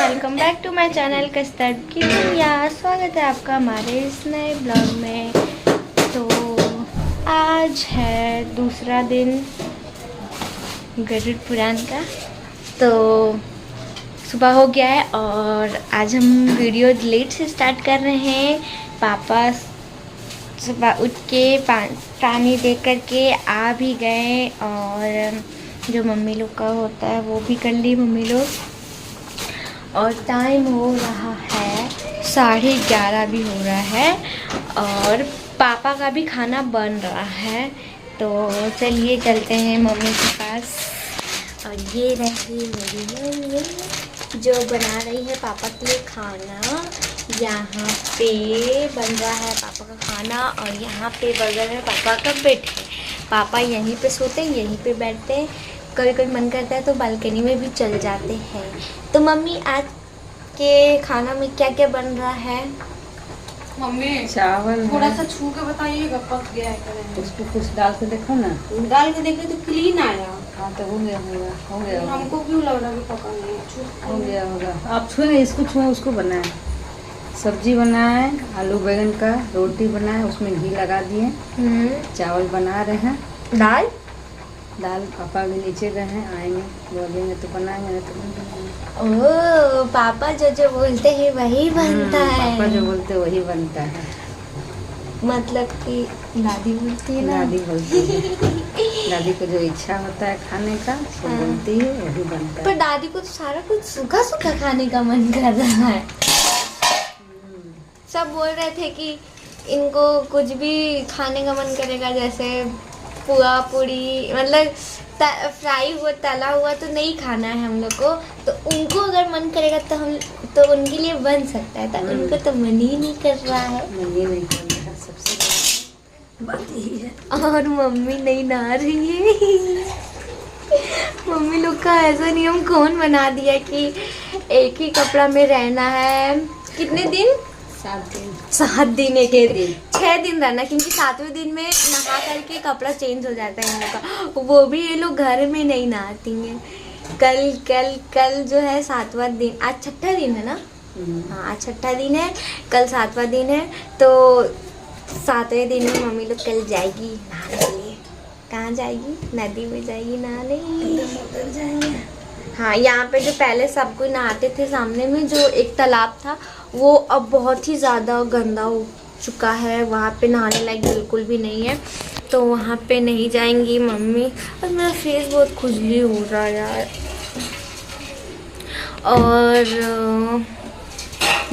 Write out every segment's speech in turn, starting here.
Welcome back to my channel custard kitchen. या स्वागत है आपका हमारे इस नए ब्लॉग में। तो आज है दूसरा दिन गरुड़ पुराण का। तो सुबह हो गया है और आज हम वीडियो लेट से स्टार्ट कर रहे हैं। पापा सुबह उठ के पानी दे करके आ भी गए और जो मम्मी लोग का होता है वो भी कर ली मम्मी लोग। और टाइम हो रहा है 11:30 भी हो रहा है और पापा का भी खाना बन रहा है। तो चलिए चलते हैं मम्मी के पास। और ये रही मेरी मम्मी जो बना रही है पापा के लिए खाना। यहाँ पे बन रहा है पापा का खाना और यहाँ पे बगल में पापा का बेड है। पापा यहीं पे सोते हैं, यहीं पे बैठते हैं। कभी कभी मन करता है तो बालकनी में भी चल जाते हैं। तो मम्मी आज के खाना में क्या क्या बन रहा है? मम्मी चावल थोड़ा सा छू के बताइएगा, पक गया है करें। उसको कुछ डाल के देखो ना। डाल के देखे तो क्लीन आया। हाँ तो हो गया होगा। हमको क्यों लग रहा है कि पका नहीं है? हो गया होगा। आप छुए इसको छुए उसको बनाए। सब्जी बनाए, आलू बैगन का रोटी बनाए, उसमें घी लगा दिए। चावल बना रहे हैं। दाल पापा भी नीचे गए हैं, आएंगे बोलेंगे तो बनाएंगे, नहीं तो नहीं बनाएंगे। ओ पापा जो बोलते हैं वही बनता है। पापा जो बोलते हैं वही बनता है। मतलब कि दादी बोलती है ना। दादी बोलती है। दादी को जो इच्छा होता है खाने का वो बोलती है वही बनता है। पर दादी को तो सारा कुछ सूखा सूखा खाने का मन कर रहा है। सब बोल रहे थे कि इनको कुछ भी खाने का मन करेगा, जैसे पुआ पूड़ी, मतलब फ्राई हुआ तला हुआ तो नहीं खाना है हम लोग को। तो उनको अगर मन करेगा तो उनके लिए बन सकता है। तो उनको तो मन ही नहीं कर रहा है। मन ही नहीं कर रहा, सबसे बात यही है। और मम्मी नहीं नहा रही है। मम्मी लोग का ऐसा नियम कौन बना दिया कि एक ही कपड़ा में रहना है। कितने दिन? 7 दिन। एक दिन 6 दिन रहना, क्योंकि 7वें दिन में नहा करके कपड़ा चेंज हो जाता है इन लोग का। वो भी ये लोग घर में नहीं नहाती हैं। कल जो है 7वां दिन, आज 6ठा दिन है ना। हाँ आज 6ठा दिन है, कल 7वां दिन है। तो 7वें दिन में मम्मी लोग कल जाएगी नहाने के लिए। कहाँ जाएगी? नदी में जाएगी नहाने। जाएंगे। हाँ यहाँ पे जो पहले सब कोई नहाते थे सामने में जो एक तालाब था वो अब बहुत ही ज़्यादा गंदा हो चुका है। वहाँ पे नहाने लायक बिल्कुल भी नहीं है, तो वहाँ पे नहीं जाएंगी मम्मी। और मेरा फेस बहुत खुजली हो रहा है यार। और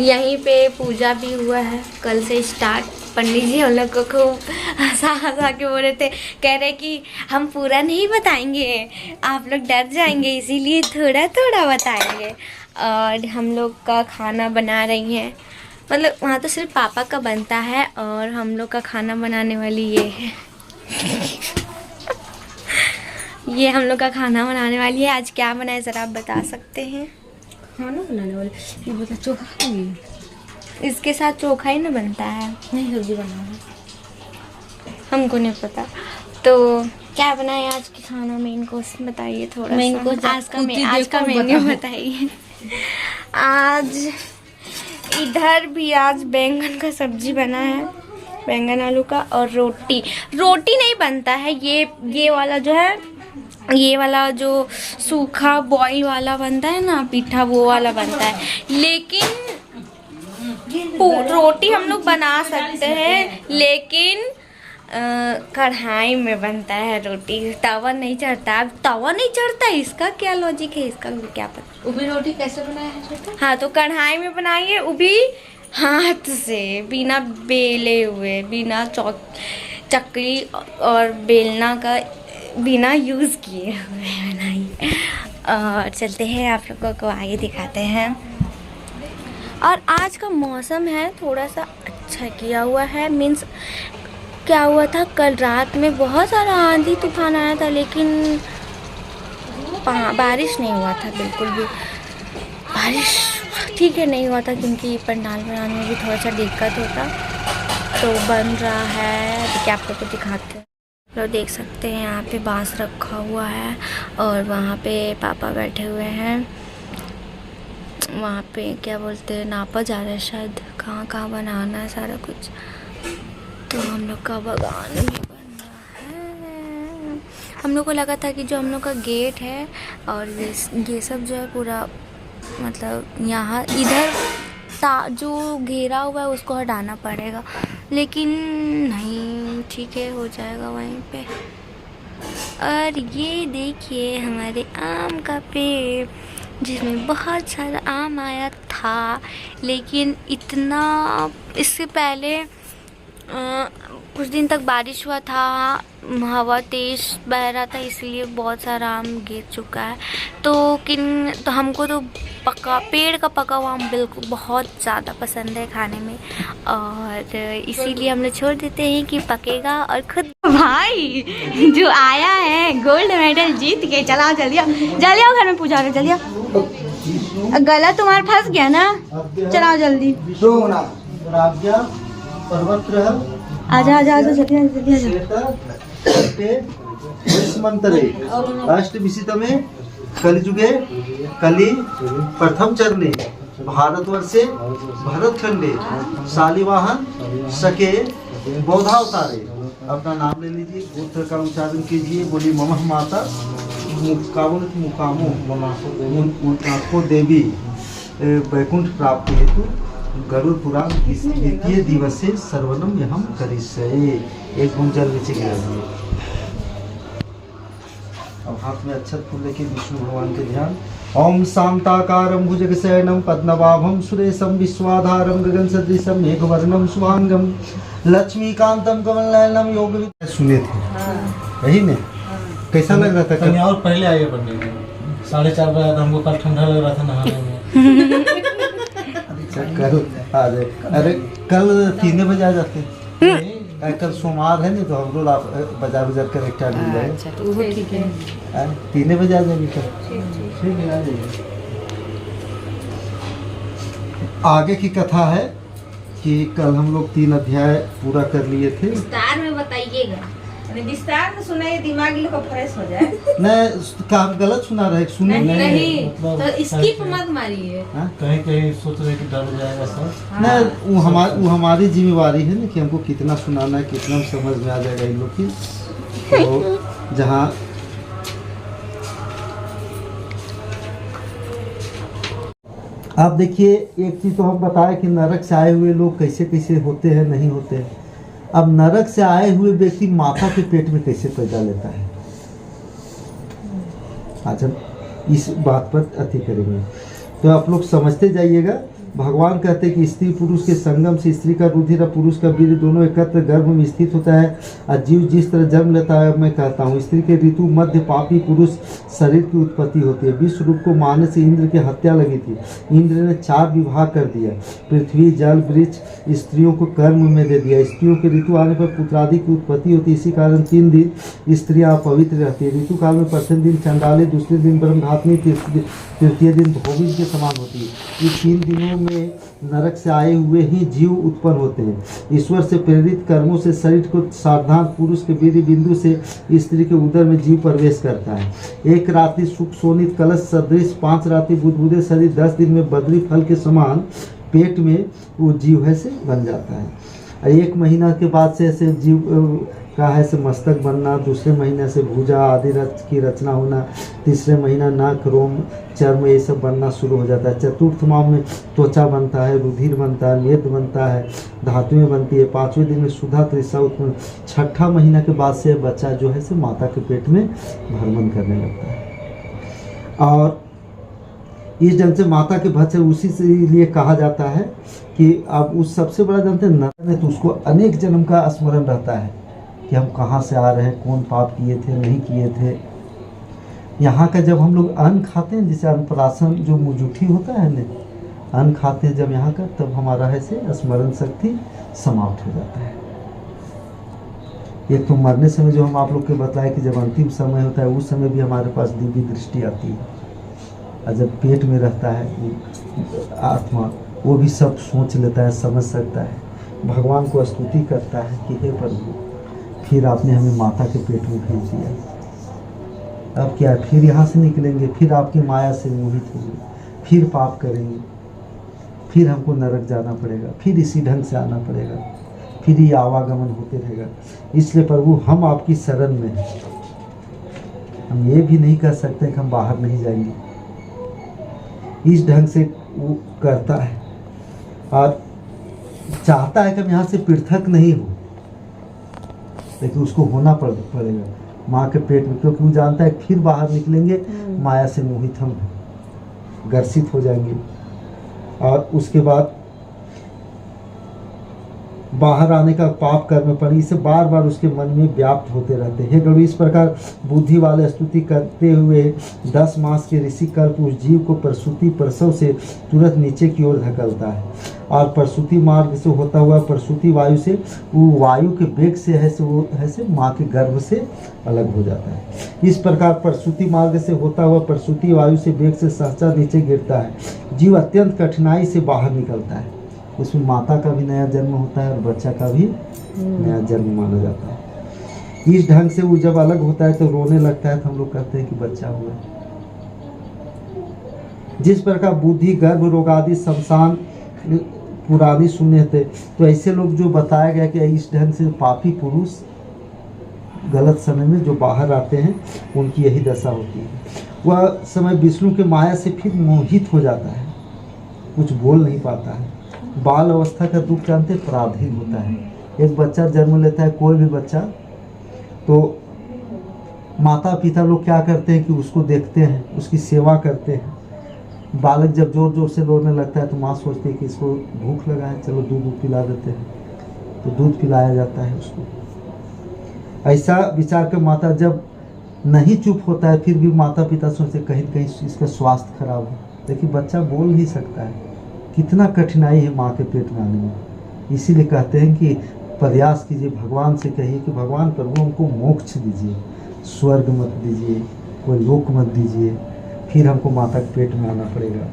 यहीं पे पूजा भी हुआ है कल से स्टार्ट। पंडित जी हम लोग को खूब हंसा के बोल रहे थे, कह रहे कि हम पूरा नहीं बताएंगे, आप लोग डर जाएंगे, इसीलिए थोड़ा थोड़ा बताएंगे। और हम लोग का खाना बना रही हैं, मतलब वहाँ तो सिर्फ पापा का बनता है और हम लोग का खाना बनाने वाली ये है। ये हम लोग का खाना बनाने वाली है। आज क्या बनाए ज़रा आप बता सकते हैं? खाना बनाने वाले ये बता, चोखा खाएंगे? इसके साथ चोखा ही ना बनता है। नहीं सब्जी बनाना, हमको नहीं पता। तो क्या बनाए आज के खाना? मेन कोर्स बताइए थोड़ा सा। आज का मेन्यू बताइए। आज इधर भी आज बैंगन का सब्जी बना है, बैंगन आलू का, और रोटी नहीं बनता है। ये वाला जो है, ये वाला जो सूखा बॉईल वाला बनता है ना, पीठा, वो वाला बनता है। लेकिन रोटी हम लोग बना सकते हैं, लेकिन कढ़ाई में बनता है रोटी। तवा नहीं चढ़ता। अब तवा नहीं चढ़ता, इसका क्या लॉजिक है? इसका क्या पता। उबी रोटी कैसे बनाया है छोटा? हाँ तो कढ़ाई में बनाइए, वो भी हाथ से, बिना बेले हुए, बिना चकली और बेलना का बिना यूज़ किए हुए बनाइए। और चलते हैं, आप लोगों को आगे दिखाते हैं। और आज का मौसम है थोड़ा सा अच्छा किया हुआ है। मीन्स क्या हुआ था, कल रात में बहुत सारा आंधी तूफान आया था, लेकिन बारिश नहीं हुआ था बिल्कुल भी। बारिश ठीक है नहीं हुआ था, क्योंकि पंडाल बनाने में भी थोड़ा सा दिक्कत होता। तो बन रहा है, तो क्या आप लोग को दिखाते हैं। लोग देख सकते हैं यहाँ पे बांस रखा हुआ है और वहाँ पे पापा बैठे हुए हैं। वहाँ पे क्या बोलते हैं, नापा जा रहा है शायद, कहाँ कहाँ बनाना है सारा कुछ। तो हम लोग का बागान भी बन रहा है। हम लोग को लगा था कि जो हम लोग का गेट है और ये सब जो है पूरा, मतलब यहाँ इधर जो घेरा हुआ है उसको हटाना पड़ेगा, लेकिन नहीं, ठीक है, हो जाएगा वहीं पे। और ये देखिए हमारे आम का पेड़, जिसमें बहुत सारा आम आया था, लेकिन इतना, इससे पहले कुछ दिन तक बारिश हुआ था, हवा तेज़ बह रहा था, इसलिए बहुत सारा आम गिर चुका है। तो हमको तो पेड़ का पका हुआ आम बिल्कुल बहुत ज़्यादा पसंद है खाने में, और इसीलिए हम लोग छोड़ देते हैं कि पकेगा। और खुद भाई जो आया है गोल्ड मेडल जीत के, चला जल्दी आओ घर में पूजा हो, जल्दी आओ। गला तुम्हारा फंस गया ना, चलाओ जल्दी। आजा जल्दी मंत्रे अष्टविशितमे कलिजुगे कलि प्रथम चरणे भारतवर्षे भरतखंडे शालिवाहन सके बौद्धावतारे। अपना नाम ले लीजिए, गोत्र का उच्चारण कीजिए, बोलिए ममः माता मुकामो मुनाको देवी वैकुंठ प्राप्ति हेतु गरुड़ पुराण द्वितीय दिवसे सर्वनम यहम करिष्ये। एक बूंद जल नीचे गिरा दिए। अब हाथ में अक्षत फूल लेके विष्णु भगवान के ध्यान। ओम शांताकारं भुजगशयनं पद्मनाभं सुरेशं विश्वाधारं गगन सदृशं मेघवर्णं शुभांगं लक्ष्मीकांतं कमलनयनं योग। सुने थे यही ने, कैसा लग रहा था? कहीं और पहले आइए पढ़ने के 4:30 बजे हमको कल ठंडा लग रहा था नहाने में। कल अरे कल 3 बजे आ जाते। कल सोमवार है नहीं, तो हम लोग बाजार कर एक टाइम मिल जाए। अच्छा, तो वो ठीक है। 3 बजे आ जाएगी कल। ठीक है, आ जाइए। आगे की कथा है कि कल हम लोग 3 अध्याय पूरा कर लिए थे। विस्तार में बताइएगा, विस्तार में सुनाइए, दिमाग लोग का फ्रेश हो जाए। नहीं, काम गलत सुना रहे, सुने नहीं मतलब तो स्किप मत मारिए। कहीं कहीं सोच रहे कि डर जाएगा सब। नहीं, वो हमारी जिम्मेवारी है ना कि हमको कितना सुनाना है, कितना समझ में आ जाएगा इन लोग की। तो जहाँ आप देखिए, एक चीज़ तो हम बताए कि नरक से आए हुए लोग कैसे कैसे होते हैं, नहीं होते हैं। अब नरक से आए हुए व्यक्ति माता के पेट में कैसे पैदा लेता है, आज हम इस बात पर अति करेंगे। तो आप लोग समझते जाइएगा। भगवान कहते हैं कि स्त्री पुरुष के संगम से स्त्री का रुधिर और पुरुष का वीर्य दोनों एकत्र गर्भ में स्थित होता है और जीव जिस तरह जन्म लेता है, मैं कहता हूँ स्त्री के ऋतु मध्य पापी पुरुष शरीर की उत्पत्ति होती है। विश्व रूप को मारने से इंद्र की हत्या लगी थी। इंद्र ने 4 विवाह कर दिया, पृथ्वी जल वृक्ष स्त्रियों को कर्म में दे दिया। स्त्रियों के ऋतु आने पर पुत्रादि की उत्पत्ति होती है। इसी कारण 3 दिन स्त्रियाँ पवित्र रहती है। ऋतु काल में प्रथम दिन चंडाली, दूसरे दिन ब्रह्मघातनी, तृतीय दिन धोबी के समान होती है। इस 3 दिनों में नरक से आए हुए ही जीव उत्पन्न होते हैं। ईश्वर से प्रेरित कर्मों से शरीर को सावधान पुरुष के वीर्य बिंदु से स्त्री के उदर में जीव प्रवेश करता है। 1 रात्रि सुख सोनित कलश सदृश, 5 रात्रि बुदबुदे शरीर, 10 दिन में बद्री फल के समान पेट में वो जीव है से बन जाता है। और 1 महीना के बाद से ऐसे जीव का है से मस्तक बनना, दूसरे महीने से भुजा आदि की रचना होना, तीसरे महीना नाक रोम चर्म ये सब बनना शुरू हो जाता है। चतुर्थ माह में त्वचा बनता है, रुधिर बनता है, मेद बनता है, धातुएं बनती है। 5वें दिन में सुधा त्रिषा उत्पन्न। 6ठा महीना के बाद से बच्चा जो है से माता के पेट में भ्रमण करने लगता है। और इस ढंग से माता के बच्चे उसी से लिए कहा जाता है कि अब उस सबसे बड़ा जानते हैं नर में, तो उसको अनेक जन्म का स्मरण रहता है कि हम कहाँ से आ रहे हैं, कौन पाप किए थे, नहीं किए थे। यहाँ का जब हम लोग अन्न खाते हैं, जैसे अन्नप्राशन जो मुजुठी होता है ना, अन्न खाते हैं जब यहाँ का, तब हमारा है से स्मरण शक्ति समाप्त हो जाता है। एक तो मरने समय जो हम आप लोग के बताए कि जब अंतिम समय होता है, उस समय भी हमारे पास दिव्य दृष्टि आती है। और जब पेट में रहता है आत्मा, वो भी सब सोच लेता है, समझ सकता है, भगवान को स्तुति करता है कि हे प्रभु, फिर आपने हमें माता के पेट में भेज दिया। अब क्या है, फिर यहाँ से निकलेंगे, फिर आपकी माया से मोहित होंगे। फिर पाप करेंगे, फिर हमको नरक जाना पड़ेगा, फिर इसी ढंग से आना पड़ेगा, फिर ये आवागमन होते रहेगा। इसलिए प्रभु हम आपकी शरण में हैं। हम ये भी नहीं कह सकते कि हम बाहर नहीं जाएंगे। इस ढंग से वो करता है और चाहता है कि हम यहाँ से पृथक नहीं हो, लेकिन उसको होना पड़ेगा माँ के पेट में, क्योंकि वो जानता है फिर बाहर निकलेंगे माया से मोहित हम ग्रसित हो जाएंगे और उसके बाद बाहर आने का पाप कर्म पड़ी से बार बार उसके मन में व्याप्त होते रहते हैं। गरुड़ इस प्रकार बुद्धि वाले स्तुति करते हुए 10 मास के ऋषि कल्प उस जीव को प्रसूति प्रसव से तुरंत नीचे की ओर धकेलता है और प्रसूति मार्ग से होता हुआ प्रसूति वायु से वो वायु के वेग से ऐसे माँ के गर्भ से अलग हो जाता है। इस प्रकार प्रसूति मार्ग से होता हुआ प्रसूति वायु से वेग से सहसा नीचे गिरता है। जीव अत्यंत कठिनाई से बाहर निकलता है। उसमें माता का भी नया जन्म होता है और बच्चा का भी नया जन्म माना जाता है। इस ढंग से वो जब अलग होता है तो रोने लगता है, तो हम लोग कहते हैं कि बच्चा हुआ। जिस प्रकार बुद्धि गर्भ रोग आदि शमशान पुरानी सुने थे, तो ऐसे लोग जो बताया गया कि इस ढंग से पापी पुरुष गलत समय में जो बाहर आते हैं उनकी यही दशा होती है। वह समय विष्णु के माया से फिर मोहित हो जाता है, कुछ बोल नहीं पाता है। बाल अवस्था का दुख जानते पराधीन होता है। एक बच्चा जन्म लेता है, कोई भी बच्चा, तो माता पिता लोग क्या करते हैं कि उसको देखते हैं, उसकी सेवा करते हैं। बालक जब जोर जोर से रोने लगता है तो माँ सोचती है कि इसको भूख लगा है, चलो दूध पिला देते हैं, तो दूध पिलाया जाता है उसको। ऐसा विचार कर माता जब नहीं चुप होता है फिर भी माता पिता सोचते कहीं कहीं इसका स्वास्थ्य खराब है, लेकिन बच्चा बोल नहीं सकता है। कितना कठिनाई है माँ के पेट में आने में। इसीलिए कहते हैं कि प्रयास कीजिए, भगवान से कहिए कि भगवान प्रभु हमको मोक्ष दीजिए, स्वर्ग मत दीजिए, कोई लोक मत दीजिए, फिर हमको माता के पेट में आना पड़ेगा।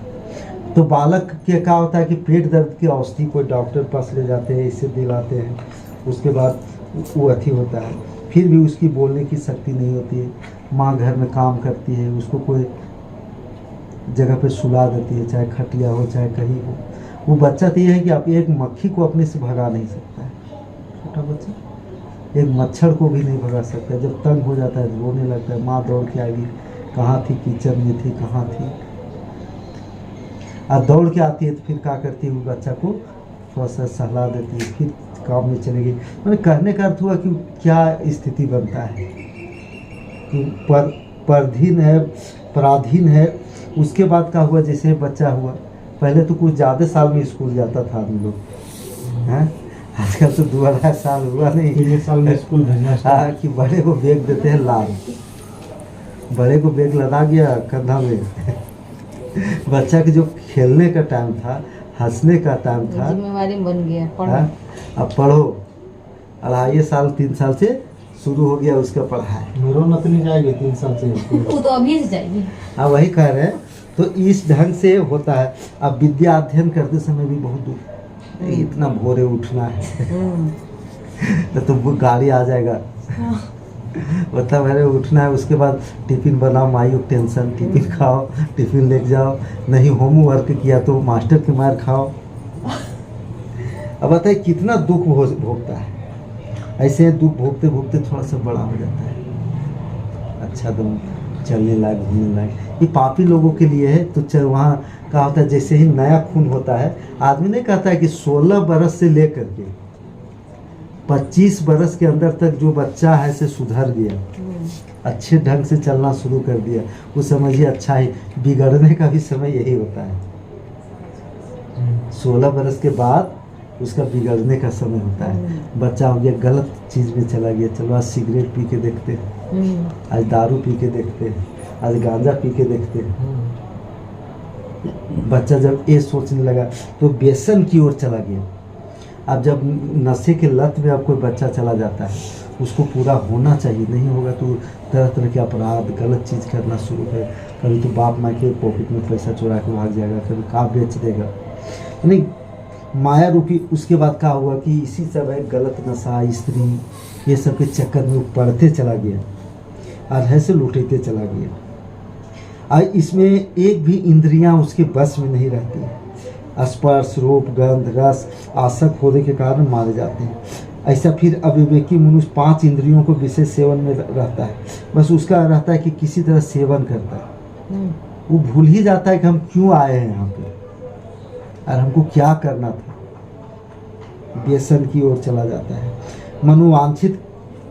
तो बालक के क्या होता है कि पेट दर्द की औषधि कोई डॉक्टर पास ले जाते हैं, इसे दिलाते हैं, उसके बाद वो अथी होता है, फिर भी उसकी बोलने की शक्ति नहीं होती है। माँ घर में काम करती है, उसको कोई जगह पे सुला देती है, चाहे खटिया हो चाहे कहीं हो। वो बच्चा तो ये है कि आप एक मक्खी को अपने से भगा नहीं सकता है, छोटा बच्चा एक मच्छर को भी नहीं भगा सकता। जब तंग हो जाता है तो रोने लगता है, माँ दौड़ के आएगी, कहाँ थी, किचन में थी, कहाँ थी, और दौड़ के आती है तो फिर क्या करती है, वो बच्चा को थोड़ा सा सहला देती है, फिर काम में चलेगी। मैंने कहने का अर्थ हुआ कि क्या स्थिति बनता है कि परधीन है, पराधीन है। उसके बाद क्या हुआ, जैसे बच्चा हुआ, पहले तो कुछ ज़्यादा साल में स्कूल जाता था आदमी लोग, हैं, आजकल तो 2-2.5 साल हुआ नहीं, 3 साल में स्कूल भेजना। हाँ, कि बड़े को बैग देते हैं लाल, बड़े को बैग लदा गया कंधा में बच्चा के जो खेलने का टाइम था, हंसने का टाइम था, जिम्मेवारी बन गया, पढ़ो। अब पढ़ो, 2.5 साल 3 साल से शुरू हो गया उसका पढ़ाई। मेरा नतनी जाएगी 3 साल से स्कूल। वो तो अभी से जाएगी। हाँ, वही कह रहे हैं। तो इस ढंग से होता है। अब विद्या अध्ययन करते समय भी बहुत दुख, इतना भोरे उठना है तो वो गाड़ी आ जाएगा, मतलब मेरे उठना है, उसके बाद टिफिन बनाओ, माई टेंशन, टिफिन खाओ, टिफिन ले जाओ, नहीं होमवर्क किया तो मास्टर की मार खाओ। अब बताइए कितना दुख भोगता है। ऐसे दुख भोगते भोगते थोड़ा सा बड़ा हो जाता है, अच्छा दम चलने लायक, घूमने लायक। ये पापी लोगों के लिए है। तो वहाँ क्या होता है, जैसे ही नया खून होता है, आदमी नहीं कहता है कि 16 बरस से लेकर के 25 बरस के अंदर तक जो बच्चा है से सुधर गया, अच्छे ढंग से चलना शुरू कर दिया, वो समझिए अच्छा ही। बिगड़ने का भी समय यही होता है, 16 बरस के बाद उसका बिगड़ने का समय होता है। बच्चा हो गया, गलत चीज़ में चला गया, चलो आज सिगरेट पी के देखते हैं, आज दारू पी के देखते हैं, आज गांजा पी के देखते हैं। बच्चा जब ये सोचने लगा तो व्यसन की ओर चला गया। अब जब नशे के लत में अब कोई बच्चा चला जाता है, उसको पूरा होना चाहिए, नहीं होगा तो तरह तरह के अपराध, गलत चीज़ करना शुरू करे। कभी तो बाप माँ के पॉकेट में पैसा चुरा के भाग जाएगा, कभी कहाँ बेच देगा, यानी माया रूपी। उसके बाद क्या हुआ कि इसी सब है गलत नशा, स्त्री, ये सब के चक्कर में पढ़ते चला गया और ऐसे लुटेते चला गया। इसमें एक भी इंद्रियां उसके बस में नहीं रहती है। स्पर्श, रूप, गंध, रस आसक्त होने के कारण मारे जाते हैं। ऐसा फिर अविवेकी मनुष्य 5 इंद्रियों को विशेष सेवन में रहता है, बस उसका रहता है कि किसी तरह सेवन करता है। वो भूल ही जाता है कि हम क्यों आए हैं यहाँ पे और हमको क्या करना था। व्यसन की ओर चला जाता है। मनोवांछित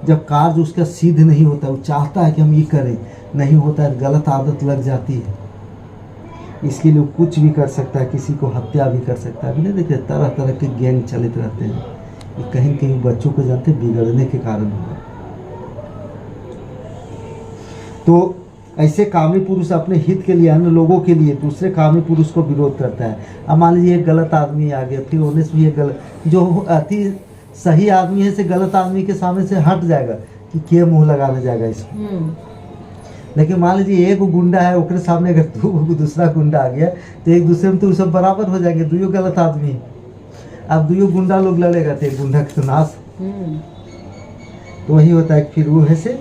जब कार्य उसका सिद्ध नहीं होता, वो चाहता है कि हम ये करें, नहीं होता है, गलत आदत लग जाती है। इसके लिए कुछ भी कर सकता है, किसी को हत्या भी कर सकता है। अभी नहीं देखते तरह तरह के गैंग चलित रहते हैं, ये कहीं कहीं बच्चों को जानते बिगड़ने के कारण हुआ। तो ऐसे कामी पुरुष अपने हित के लिए, अन्य लोगों के लिए दूसरे कामी पुरुष को विरोध करता है। अब मान लीजिए एक गलत आदमी आ गया, फिर होने से भी एक गलत, जो अति सही आदमी है से गलत आदमी के सामने से हट जाएगा कि क्या मुंह लगाने जाएगा इसमें। लेकिन मान लीजिए एक गुंडा है, उसके सामने अगर दूसरा गुंडा आ गया तो एक दूसरे में तो सब बराबर हो जाएंगे, दोनों गलत आदमी। अब दोनों गुंडा लोग लड़ेगा तो एक गुंडा का तो नाश। तो वही होता है कि फिर वो ऐसे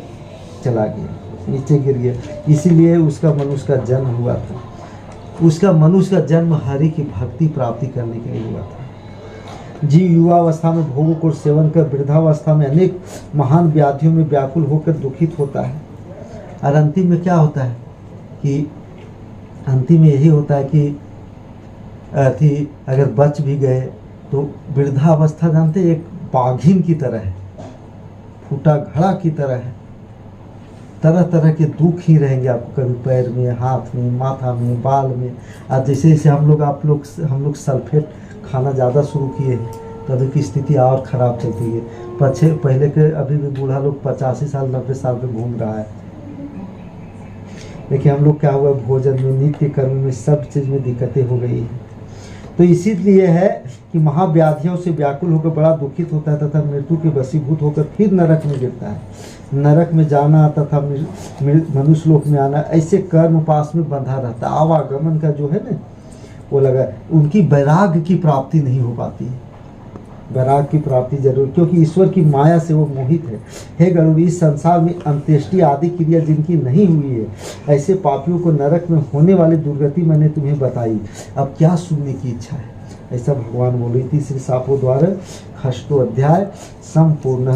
चला गया, नीचे गिर गया। इसीलिए उसका मनुष्य का जन्म हुआ था। उसका मनुष्य का जन्म हरि की भक्ति प्राप्ति करने के लिए हुआ था। जीव युवावस्था में भोगों को सेवन कर वृद्धावस्था में अनेक महान व्याधियों में व्याकुल होकर दुखित होता है। और अंतिम में क्या होता है कि अंतिम में यही होता है कि अगर बच भी गए तो वृद्धावस्था जानते एक बाघिन की तरह है, फूटा घड़ा की तरह है। तरह तरह के दुख ही रहेंगे आपको, कभी पैर में, हाथ में, माथा में, बाल में। और जैसे जैसे हम लोग सल्फेट खाना ज़्यादा शुरू किए हैं तो अभी की स्थिति और ख़राब चलती है। पहले के अभी भी बूढ़ा लोग 85 साल 90 साल पे घूम रहा है। लेकिन हम लोग क्या हुआ, भोजन में, नित्य कर्म में, सब चीज़ में दिक्कतें हो गई हैं। तो इसीलिए है कि महाव्याधियों से व्याकुल होकर बड़ा दुखित होता है तथा मृत्यु के वशीभूत होकर फिर नरक में गिरता है। नरक में जाना तथा मनुष्य लोक में आना, ऐसे कर्म पास में बंधा रहता है। आवागमन का जो है ना वो लगा, उनकी वैराग्य की प्राप्ति नहीं हो पाती है। वैराग्य की प्राप्ति जरूर, क्योंकि ईश्वर की माया से वो मोहित है। हे गरुड़, इस संसार में अंत्येष्टि आदि क्रिया जिनकी नहीं हुई है, ऐसे पापियों को नरक में होने वाली दुर्गति मैंने तुम्हें बताई। अब क्या सुनने की इच्छा है, ऐसा भगवान बोले। तीसरे शापों द्वारा 6वां अध्याय संपूर्ण।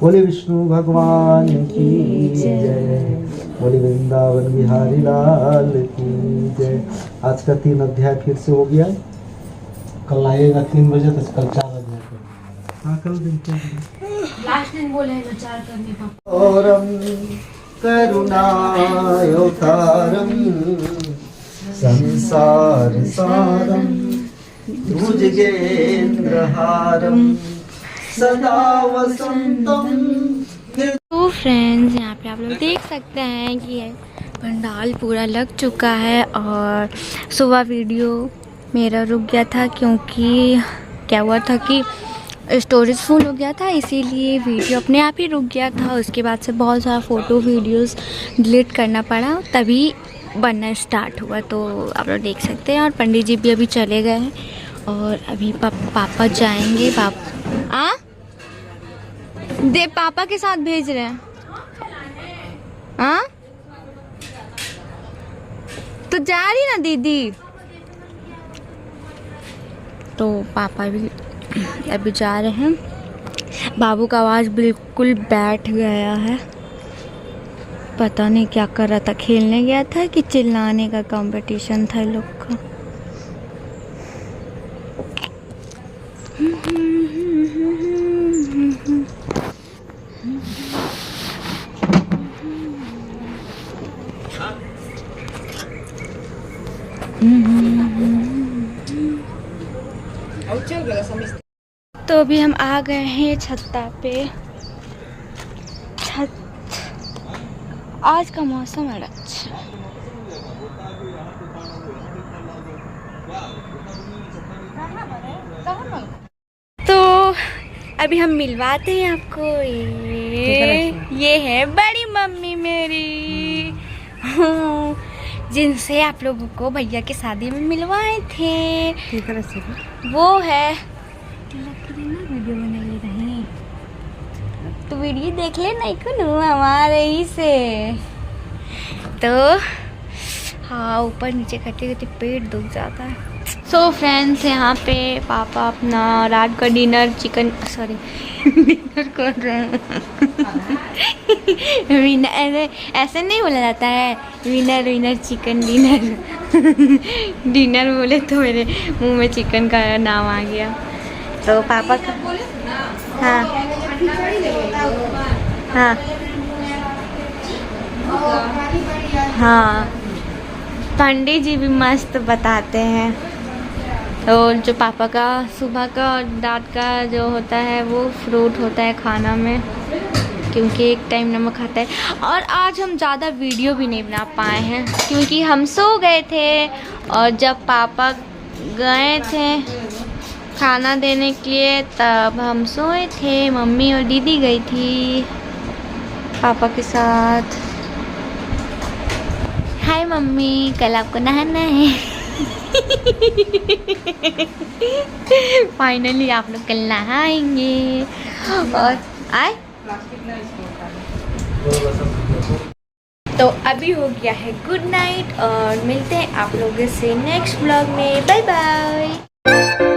बोले विष्णु भगवान की जय, बोले वृंदावन बिहारी लाल की जय। आज का 3 अध्याय फिर से हो गया। कल आएगा 3 बजे, तो कल 4 बजे। हाँ, कल दिन क्या लास्ट दिन बोलेगा 4 करने का। औरम करुणावतारम संसार सारम भुजगेंद्रहारम सदा वसंतम। तो फ्रेंड्स, यहाँ पे आप लोग देख सकते हैं कि पंडाल पूरा लग चुका है। और सुबह वीडियो मेरा रुक गया था क्योंकि क्या हुआ था कि स्टोरेज फुल हो गया था, इसीलिए वीडियो अपने आप ही रुक गया था। उसके बाद से बहुत सारा फ़ोटो वीडियोस डिलीट करना पड़ा, तभी बनना स्टार्ट हुआ। तो आप लोग देख सकते हैं। और पंडित जी भी अभी चले गए हैं और अभी पापा जाएंगे। पापा के साथ भेज रहे हैं। तो जा रही ना दीदी, तो पापा भी अभी जा रहे हैं। बाबू का आवाज़ बिल्कुल बैठ गया है, पता नहीं क्या कर रहा था, खेलने गया था कि चिल्लाने का कंपटीशन था लोग का। तो अभी हम आ गए हैं छत्ता पे। आज का मौसम है अच्छा। तो अभी हम मिलवाते हैं आपको। ये है बड़ी मम्मी मेरी, जिनसे आप लोगों को भैया की शादी में मिलवाए थे। वो है वीडियो बनाई रही, तो वीडियो देख ले नहीं कुनू हमारे ही से। तो हाँ, ऊपर नीचे करते करते पेट दुख जाता है। सो फ्रेंड्स, यहाँ पे पापा अपना रात का डिनर डिनर कर रहे हैं। विनर ऐसे नहीं बोला जाता है, विनर चिकन डिनर। डिनर बोले तो मेरे मुंह में चिकन का नाम आ गया। तो पापा का हाँ हाँ हाँ, पंडित जी भी मस्त बताते हैं। और जो पापा का सुबह का रात का जो होता है वो फ्रूट होता है खाना में, क्योंकि एक टाइम नमक खाता है। और आज हम ज़्यादा वीडियो भी नहीं बना पाए हैं क्योंकि हम सो गए थे, और जब पापा गए थे खाना देने के लिए तब हम सोए थे। मम्मी और दीदी गई थी पापा के साथ। हाय मम्मी, कल आपको नहाना है। फाइनली आप लोग कल नहाएंगे। और आए तो अभी हो गया है गुड नाइट, और मिलते हैं आप लोगों से नेक्स्ट ब्लॉग में। Bye bye.